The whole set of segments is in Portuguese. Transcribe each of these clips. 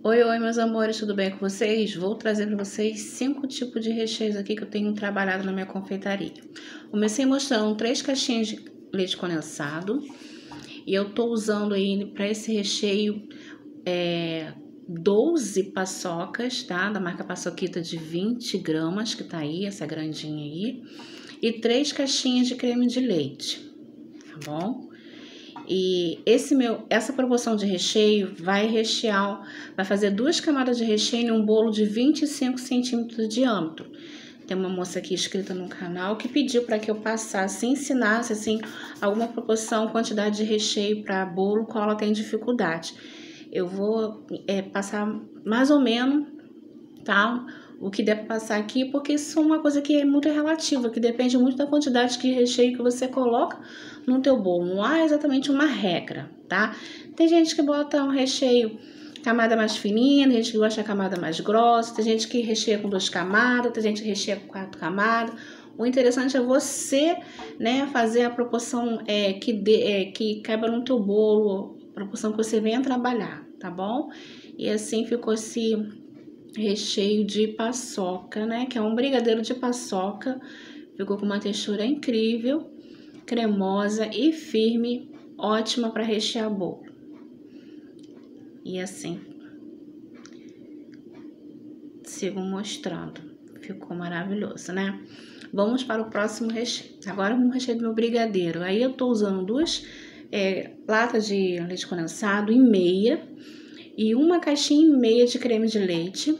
Oi, meus amores, tudo bem com vocês? Vou trazer para vocês 5 tipos de recheios aqui que eu tenho trabalhado na minha confeitaria. Comecei mostrando 3 caixinhas de leite condensado e eu tô usando aí para esse recheio 12 paçocas, tá? Da marca Paçoquita de 20 gramas, que tá aí, essa grandinha aí, e 3 caixinhas de creme de leite, tá bom? E essa proporção de recheio vai fazer 2 camadas de recheio em um bolo de 25 centímetros de diâmetro. Tem uma moça aqui inscrita no canal que pediu para que eu passasse, ensinasse assim alguma proporção, quantidade de recheio para bolo, qual ela tem dificuldade. Eu vou passar mais ou menos, tá? O que der para passar aqui, porque isso é uma coisa que é muito relativa, que depende muito da quantidade de recheio que você coloca no teu bolo. Não há exatamente uma regra, tá? Tem gente que bota um recheio camada mais fininha, tem gente que gosta da camada mais grossa, tem gente que recheia com 2 camadas, tem gente que recheia com 4 camadas. O interessante é você, né, fazer a proporção que caiba no teu bolo, a proporção que você venha trabalhar, tá bom? E assim ficou esse recheio de paçoca, né? Que é um brigadeiro de paçoca. Ficou com uma textura incrível, cremosa e firme, ótima para rechear bolo. E assim, sigo mostrando. Ficou maravilhoso, né? Vamos para o próximo recheio. Agora vamos recheio do meu brigadeiro. Aí eu tô usando 2 latas de leite condensado em meia e uma caixinha e meia de creme de leite.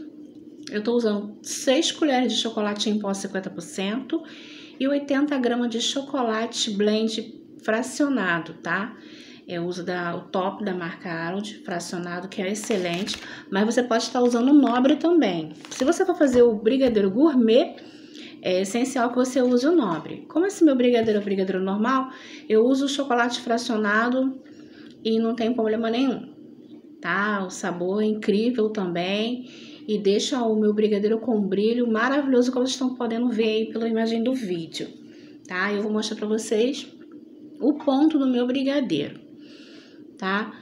Eu tô usando 6 colheres de chocolate em pó 50% e 80 gramas de chocolate blend fracionado, tá? Eu uso o top da marca Harold, fracionado, que é excelente, mas você pode estar usando o nobre também. Se você for fazer o brigadeiro gourmet, é essencial que você use o nobre. Como esse meu brigadeiro é o brigadeiro normal, eu uso o chocolate fracionado e não tem problema nenhum, tá? O sabor é incrível também e deixa o meu brigadeiro com um brilho maravilhoso, como vocês estão podendo ver aí pela imagem do vídeo, tá? Eu vou mostrar para vocês o ponto do meu brigadeiro, tá?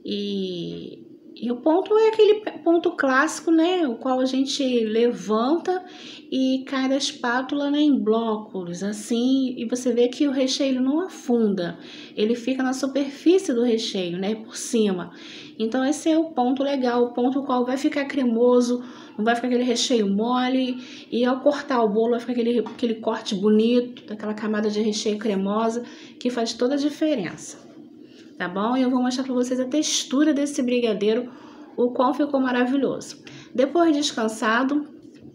E o ponto é aquele ponto clássico, né? O qual a gente levanta e cai da espátula, né, em blocos, assim, e você vê que o recheio não afunda, ele fica na superfície do recheio, né, por cima. Então esse é o ponto legal, o ponto qual vai ficar cremoso, não vai ficar aquele recheio mole, e ao cortar o bolo vai ficar aquele corte bonito, daquela camada de recheio cremosa, que faz toda a diferença. Tá bom? E eu vou mostrar para vocês a textura desse brigadeiro, o qual ficou maravilhoso. Depois de descansado,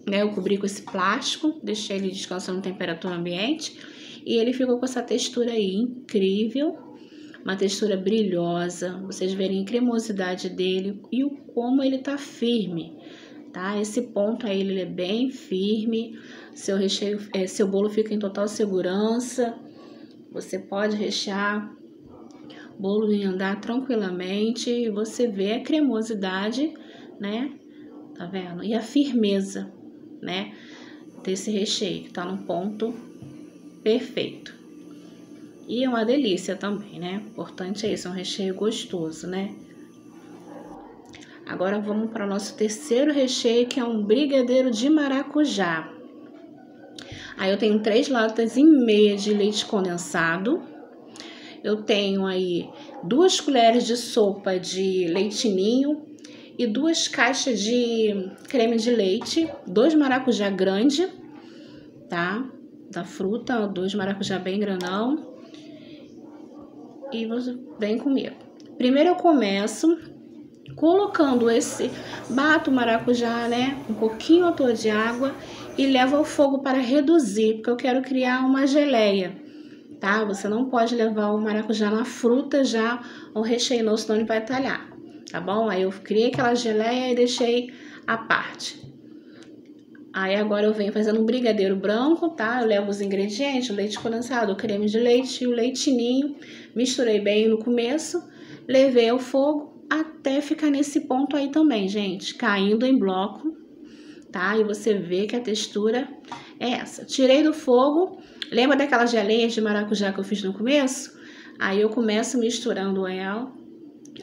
né, eu cobri com esse plástico, deixei ele descansando em temperatura ambiente, e ele ficou com essa textura aí incrível, uma textura brilhosa, vocês verem a cremosidade dele e o como ele tá firme, tá? Esse ponto aí, ele é bem firme, seu recheio, seu bolo fica em total segurança, você pode rechear bolo e andar tranquilamente, e você vê a cremosidade, né? Tá vendo? E a firmeza, né? Desse recheio, que tá no ponto perfeito. E é uma delícia também, né? Importante é isso, é um recheio gostoso, né? Agora vamos para o nosso terceiro recheio, que é um brigadeiro de maracujá. Aí eu tenho 3 latas e meia de leite condensado. Eu tenho aí 2 colheres de sopa de leite ninho e 2 caixas de creme de leite, 2 maracujá grande, tá? Da fruta, 2 maracujá bem grandão. E você vem comigo. Primeiro eu começo colocando bato o maracujá, né? Um pouquinho à toa de água e levo ao fogo para reduzir, porque eu quero criar uma geleia. Tá? Você não pode levar o maracujá na fruta já, o recheio não, senão ele vai talhar, tá bom? Aí eu criei aquela geleia e deixei à parte. Aí agora eu venho fazendo um brigadeiro branco, tá? Eu levo os ingredientes, o leite condensado, o creme de leite e o leite ninho, misturei bem no começo, levei ao fogo até ficar nesse ponto aí também, gente, caindo em bloco, tá? E você vê que a textura é essa. Tirei do fogo. Lembra daquelas geleias de maracujá que eu fiz no começo? Aí eu começo misturando ela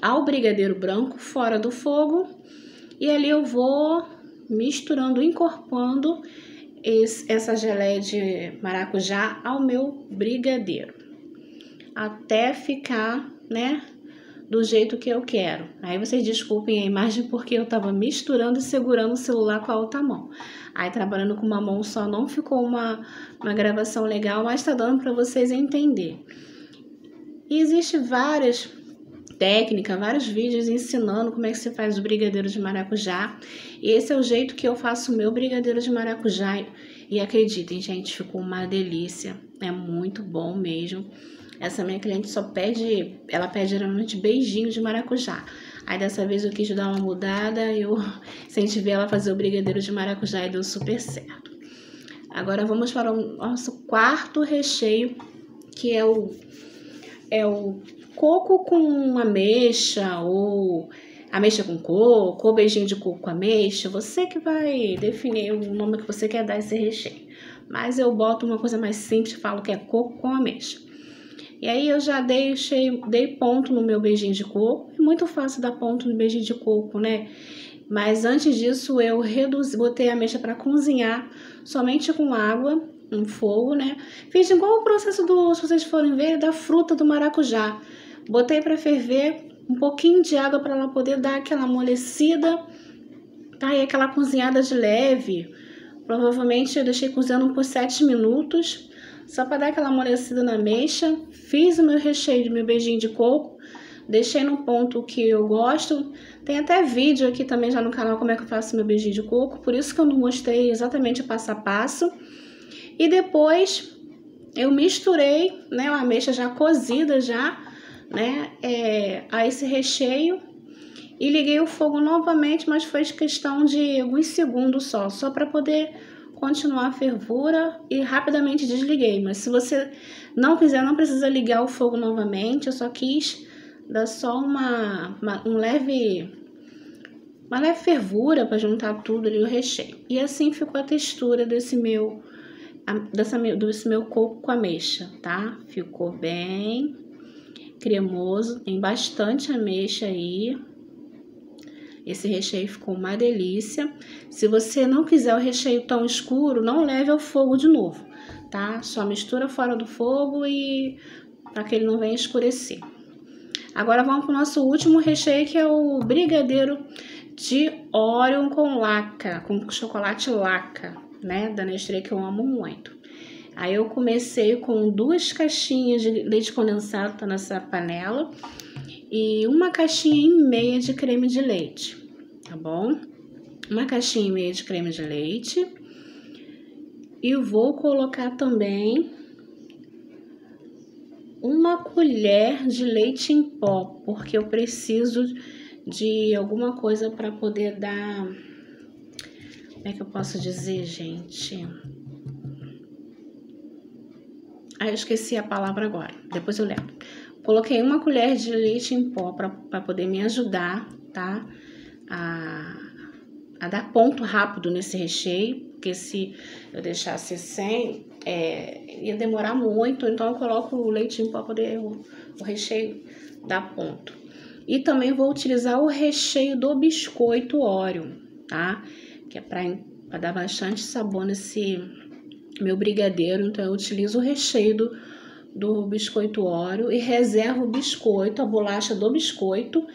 ao brigadeiro branco fora do fogo E ali eu vou misturando, incorporando essa geleia de maracujá ao meu brigadeiro, até ficar, né, do jeito que eu quero. Aí vocês desculpem a imagem porque eu tava misturando e segurando o celular com a outra mão. Aí trabalhando com uma mão só não ficou uma gravação legal, mas tá dando para vocês entender. E existe várias técnicas, vários vídeos ensinando como é que se faz o brigadeiro de maracujá. E esse é o jeito que eu faço o meu brigadeiro de maracujá. E acreditem, gente, ficou uma delícia. É muito bom mesmo. Essa minha cliente ela pede geralmente beijinho de maracujá. Aí dessa vez eu quis dar uma mudada, eu incentivei ela a fazer o brigadeiro de maracujá e deu super certo. Agora vamos para o nosso quarto recheio, que é o coco com ameixa, ou ameixa com coco, ou beijinho de coco com ameixa. Você que vai definir o nome que você quer dar a esse recheio. Mas eu boto uma coisa mais simples, falo que é coco com ameixa. E aí eu já dei ponto no meu beijinho de coco. É muito fácil dar ponto no beijinho de coco, né? Mas antes disso eu botei a ameixa para cozinhar somente com água, no fogo, né? Fiz igual o processo se vocês forem ver, da fruta do maracujá. Botei para ferver um pouquinho de água para ela poder dar aquela amolecida, tá? E aquela cozinhada de leve. Provavelmente eu deixei cozinhando por 7 minutos. Só para dar aquela amolecida na ameixa, fiz o meu recheio de meu beijinho de coco, deixei no ponto que eu gosto. Tem até vídeo aqui também já no canal como é que eu faço meu beijinho de coco, por isso que eu não mostrei exatamente o passo a passo. E depois eu misturei, né, a ameixa já cozida já, né, a esse recheio e liguei o fogo novamente, mas foi questão de alguns segundos só para poder continuar a fervura e rapidamente desliguei. Mas se você não quiser, não precisa ligar o fogo novamente. Eu só quis dar só uma leve fervura para juntar tudo ali o recheio. E assim ficou a textura desse meu coco com ameixa, tá? Ficou bem cremoso, tem bastante ameixa aí. Esse recheio ficou uma delícia. Se você não quiser o recheio tão escuro, não leve ao fogo de novo, tá? Só mistura fora do fogo e para que ele não venha escurecer. Agora vamos para o nosso último recheio, que é o brigadeiro de Oreo com laca, com chocolate laca, né? Da Nestlé, que eu amo muito. Aí eu comecei com 2 caixinhas de leite condensado, tá nessa panela, e 1,5 caixinha de creme de leite, tá bom? 1,5 caixinha de creme de leite. E vou colocar também 1 colher de leite em pó, porque eu preciso de alguma coisa para poder dar... Como é que eu posso dizer, gente? Eu esqueci a palavra agora, depois eu lembro. Coloquei 1 colher de leite em pó para poder me ajudar, tá? A dar ponto rápido nesse recheio, porque se eu deixasse sem, ia demorar muito. Então eu coloco o leite em pó para poder o recheio dar ponto. E também vou utilizar o recheio do biscoito Oreo, tá? Que é para dar bastante sabor nesse meu brigadeiro. Então eu utilizo o recheio do biscoito Oreo e reservo o biscoito, a bolacha do biscoito,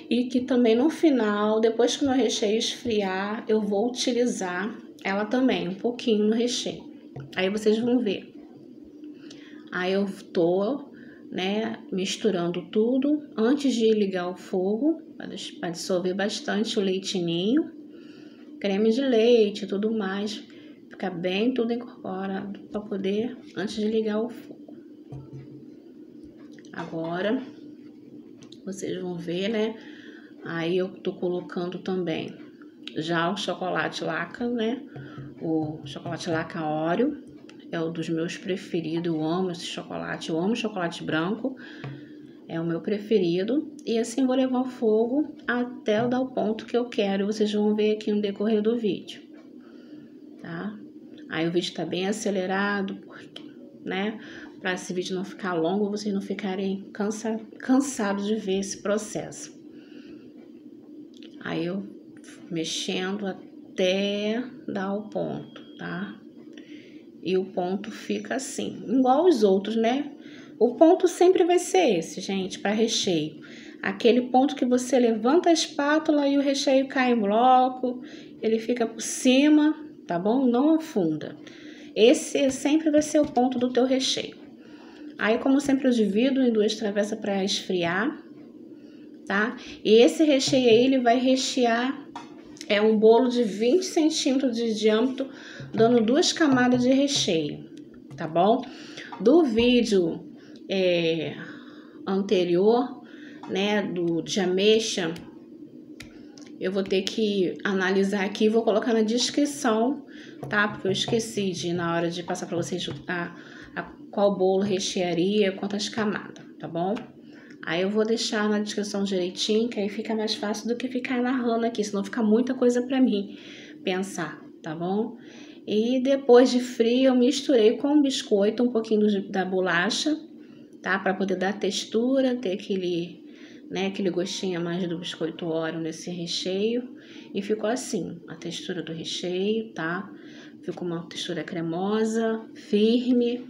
e que também no final, depois que o meu recheio esfriar, eu vou utilizar ela também, um pouquinho no recheio. Aí vocês vão ver. Aí eu tô, né, misturando tudo antes de ligar o fogo, para dissolver bastante o leitinho, creme de leite e tudo mais, ficar bem tudo incorporado para poder, antes de ligar o fogo. Agora, vocês vão ver, né? Aí eu tô colocando também já o chocolate laca, né? O chocolate laca Oreo é um dos meus preferidos. Eu amo esse chocolate, eu amo chocolate branco, é o meu preferido. E assim vou levar ao fogo até eu dar o ponto que eu quero. Vocês vão ver aqui no decorrer do vídeo, tá? Aí o vídeo tá bem acelerado, porque, né? Para esse vídeo não ficar longo, vocês não ficarem cansados de ver esse processo. Aí eu mexendo até dar o ponto, tá? E o ponto fica assim, igual os outros, né? O ponto sempre vai ser esse, gente, para recheio. Aquele ponto que você levanta a espátula e o recheio cai em bloco, ele fica por cima, tá bom? Não afunda. Esse sempre vai ser o ponto do teu recheio. Aí, como sempre, eu divido em 2 travessas para esfriar, tá? E esse recheio aí, ele vai rechear um bolo de 20 centímetros de diâmetro, dando 2 camadas de recheio, tá bom? Do vídeo anterior, né, de ameixa, eu vou ter que analisar aqui, vou colocar na descrição, tá? Porque eu esqueci na hora de passar para vocês qual bolo rechearia, quantas camadas, tá bom? Aí eu vou deixar na descrição direitinho, que aí fica mais fácil do que ficar narrando aqui, senão fica muita coisa para mim pensar, tá bom? E depois de frio, eu misturei com o biscoito um pouquinho da bolacha, tá? Para poder dar textura, ter aquele gostinho a mais do biscoito Oreo nesse recheio. E ficou assim, a textura do recheio, tá? Ficou uma textura cremosa, firme,